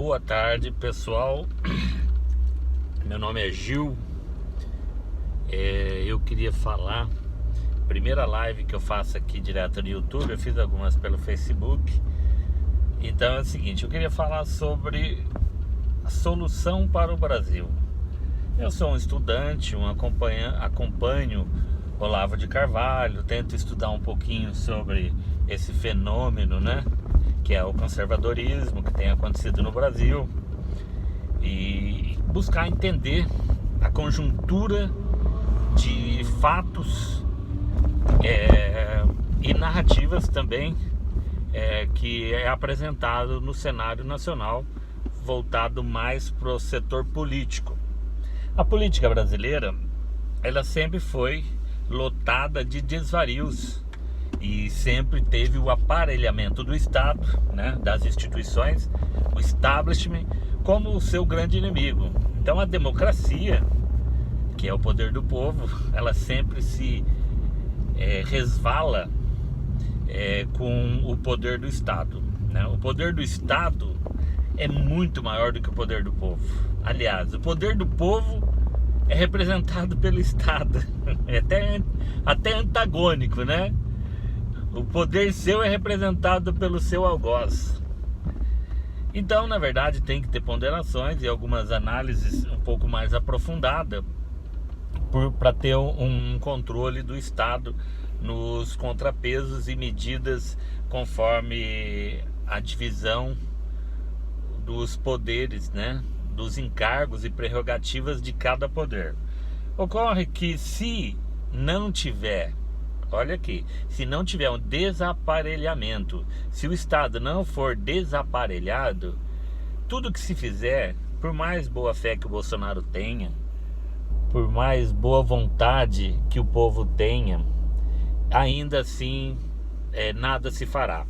Boa tarde, pessoal. Meu nome é Gil. Eu queria falar. Primeira live que eu faço aqui direto no YouTube. Eu fiz algumas pelo Facebook. Então é o seguinte: eu queria falar sobre a solução para o Brasil. Eu sou um estudante, acompanho Olavo de Carvalho, tento estudar um pouquinho sobre esse fenômeno, né, que é o conservadorismo que tem acontecido no Brasil, e buscar entender a conjuntura de fatos e narrativas também que é apresentado no cenário nacional, voltado mais para o setor político. A política brasileira, ela sempre foi lotada de desvarios e sempre teve o aparelhamento do Estado, né, das instituições, o establishment, como o seu grande inimigo. Então a democracia, que é o poder do povo, ela sempre se resvala com o poder do Estado, né? O poder do Estado é muito maior do que o poder do povo. Aliás, o poder do povo é representado pelo Estado. É até antagônico, né? O poder seu é representado pelo seu algoz. Então, na verdade, tem que ter ponderações e algumas análises um pouco mais aprofundadas para ter um controle do Estado nos contrapesos e medidas conforme a divisão dos poderes, né? Dos encargos e prerrogativas de cada poder. Ocorre que se não tiver, olha aqui, se não tiver um desaparelhamento, se o Estado não for desaparelhado, tudo que se fizer, por mais boa fé que o Bolsonaro tenha, por mais boa vontade que o povo tenha, ainda assim nada se fará.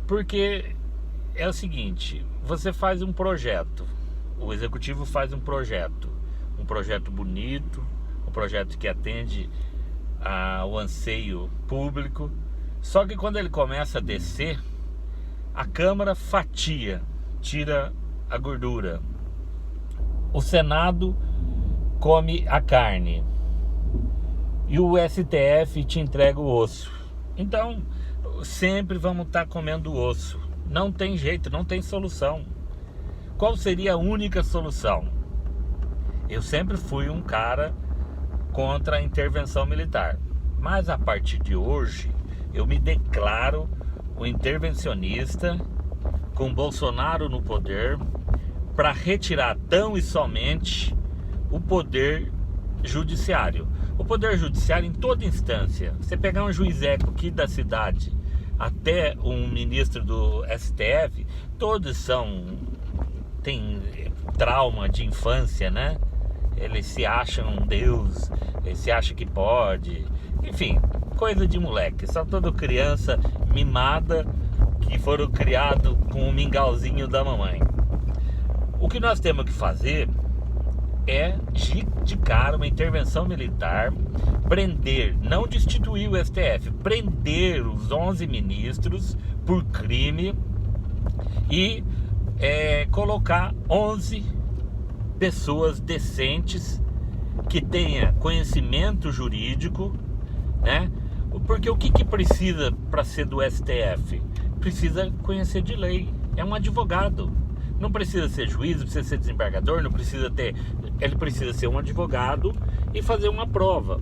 Porque é o seguinte: você faz um projeto, o executivo faz um projeto bonito, um projeto que atende ao anseio público, só que quando ele começa a descer, a Câmara fatia, tira a gordura, o Senado come a carne e o STF te entrega o osso. Então sempre vamos estar comendo o osso. Não tem jeito, não tem solução. Qual seria a única solução? Eu sempre fui um cara contra a intervenção militar, mas a partir de hoje eu me declaro um intervencionista com Bolsonaro no poder para retirar tão e somente o poder judiciário. O poder judiciário em toda instância. Você pegar um juiz aqui da cidade até um ministro do STF, todos têm trauma de infância, né? Eles se acham um deus, eles se acham que pode, enfim, coisa de moleque. São toda criança mimada que foram criados com o mingauzinho da mamãe. O que nós temos que fazer é de cara uma intervenção militar, prender, não destituir o STF, prender os 11 ministros por crime e colocar 11 pessoas decentes que tenha conhecimento jurídico, né? Porque o que precisa para ser do STF? Precisa conhecer de lei, é um advogado. Não precisa ser juiz, não precisa ser desembargador, não precisa ter... Ele precisa ser um advogado e fazer uma prova.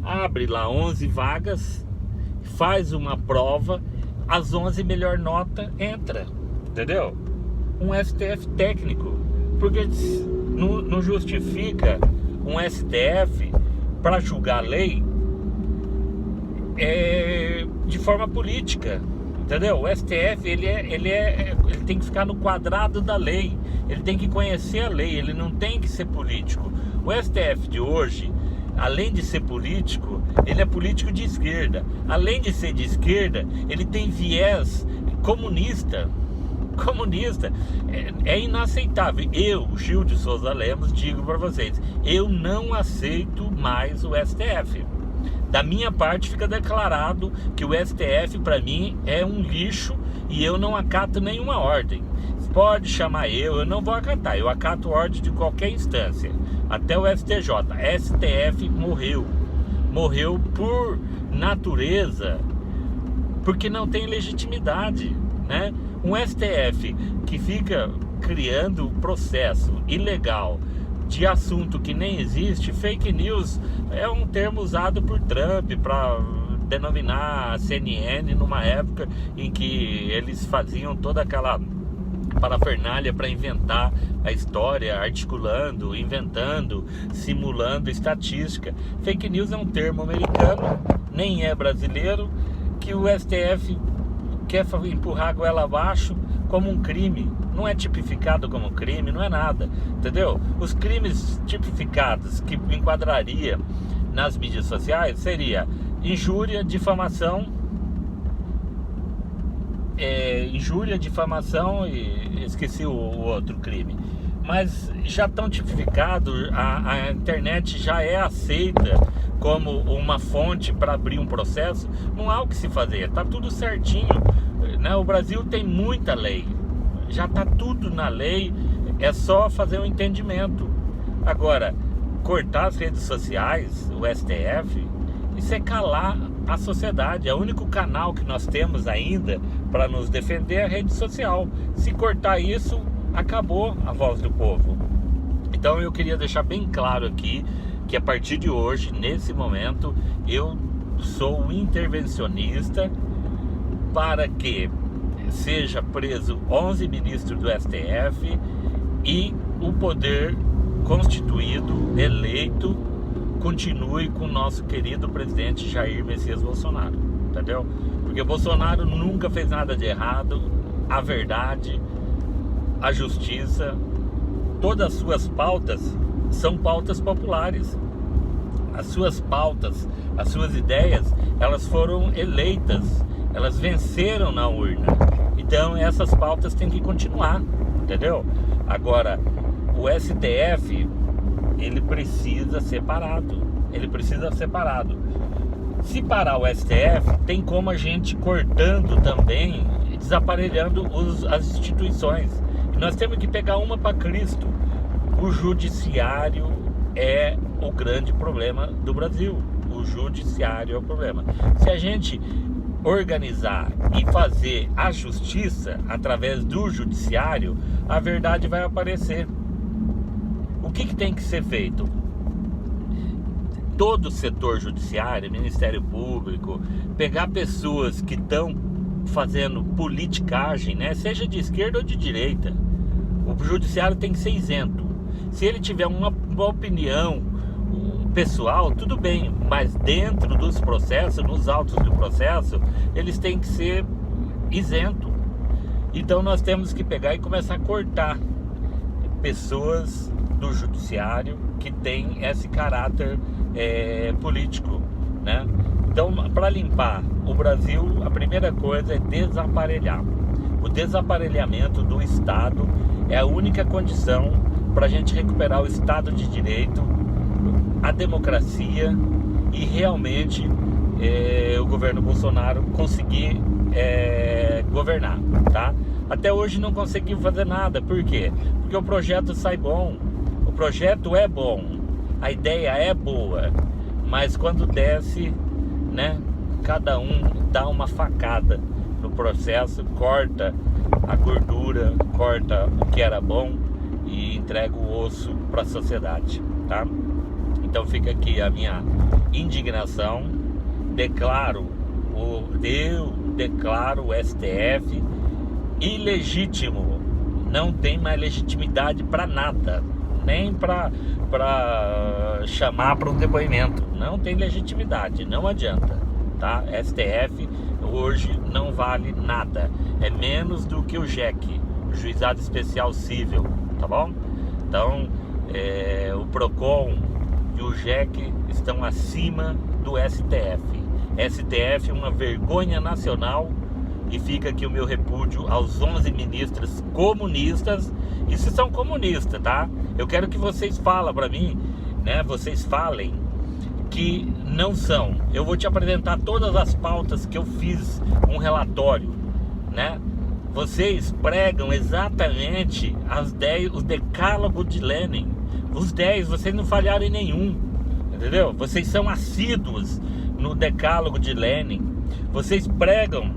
Abre lá 11 vagas, faz uma prova, as 11 melhor nota entra, entendeu? Um STF técnico, porque não justifica um STF para julgar lei de forma política. Entendeu? O STF ele tem que ficar no quadrado da lei, ele tem que conhecer a lei, ele não tem que ser político. O STF de hoje, além de ser político, ele é político de esquerda. Além de ser de esquerda, ele tem viés comunista. É inaceitável. Eu, Gil de Souza Lemos, digo para vocês, eu não aceito mais o STF. Da minha parte fica declarado que o STF para mim é um lixo e eu não acato nenhuma ordem. Pode chamar eu não vou acatar. Eu acato ordem de qualquer instância, até o STJ. STF morreu por natureza, porque não tem legitimidade, né? Um STF que fica criando processo ilegal de assunto que nem existe. Fake news é um termo usado por Trump para denominar a CNN numa época em que eles faziam toda aquela parafernália para inventar a história, articulando, inventando, simulando estatística. Fake news é um termo americano, nem é brasileiro, que o STF quer empurrar a goela abaixo como um crime. Não é tipificado como crime, não é nada, entendeu? Os crimes tipificados que enquadraria nas mídias sociais seria injúria, difamação, e esqueci o outro crime. Mas já estão tipificados, a internet já é aceita como uma fonte para abrir um processo. Não há o que se fazer, tá tudo certinho, né? O Brasil tem muita lei, já tá tudo na lei, é só fazer um entendimento. Agora, cortar as redes sociais, o STF, isso é calar a sociedade. É o único canal que nós temos ainda para nos defender, é a rede social. Se cortar isso, acabou a voz do povo. Então eu queria deixar bem claro aqui que a partir de hoje, nesse momento, eu sou um intervencionista para que seja preso 11 ministros do STF e o poder constituído, eleito, continue com o nosso querido presidente Jair Messias Bolsonaro, entendeu? Porque Bolsonaro nunca fez nada de errado. A verdade, a justiça, todas as suas pautas são pautas populares. As suas pautas, as suas ideias, elas foram eleitas, elas venceram na urna. Então essas pautas têm que continuar, entendeu? Agora, o STF, ele precisa ser parado. Ele precisa ser parado. Se parar o STF, tem como a gente cortando também, desaparelhando as instituições. E nós temos que pegar uma para Cristo. O judiciário é o grande problema do Brasil. O judiciário é o problema. Se a gente organizar e fazer a justiça através do judiciário, a verdade vai aparecer. O que tem que ser feito? Todo o setor judiciário, Ministério Público, pegar pessoas que estão fazendo politicagem, né? Seja de esquerda ou de direita. O judiciário tem que ser isento. Se ele tiver uma opinião pessoal, tudo bem, mas dentro dos processos, nos autos do processo, eles têm que ser isentos. Então nós temos que pegar e começar a cortar pessoas do judiciário que tem esse caráter político, né? Então, para limpar o Brasil, a primeira coisa é desaparelhar. O desaparelhamento do Estado é a única condição para a gente recuperar o Estado de Direito, a democracia e realmente o governo Bolsonaro conseguir governar, tá? Até hoje não conseguiu fazer nada. Por quê? Porque o projeto sai bom. O projeto é bom, a ideia é boa, mas quando desce, né, cada um dá uma facada no processo, corta a gordura, corta o que era bom e entrega o osso para a sociedade, tá? Então fica aqui a minha indignação. Eu declaro o STF ilegítimo. Não tem mais legitimidade para nada, nem para chamar para um depoimento. Não tem legitimidade, não adianta, tá? STF hoje não vale nada. É menos do que o JEC, o Juizado Especial Civil, tá bom? Então, o PROCON e o JEC estão acima do STF. STF é uma vergonha nacional. E fica aqui o meu repúdio aos 11 ministros comunistas. E se são comunistas, tá? Eu quero que vocês falem para mim, né? Vocês falem que não são. Eu vou te apresentar todas as pautas que eu fiz, um relatório, né? vocês pregam exatamente os decálogos de Lenin. Os 10, vocês não falharam em nenhum, entendeu? Vocês são assíduos no decálogo de Lenin. Vocês pregam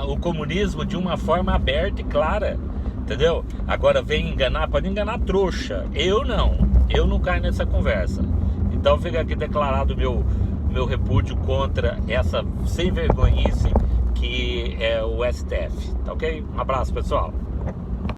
o comunismo de uma forma aberta e clara, entendeu? Agora vem enganar, pode enganar trouxa. Eu não caio nessa conversa. Então fica aqui declarado meu repúdio contra essa sem vergonhice que é o STF, tá ok? Um abraço, pessoal.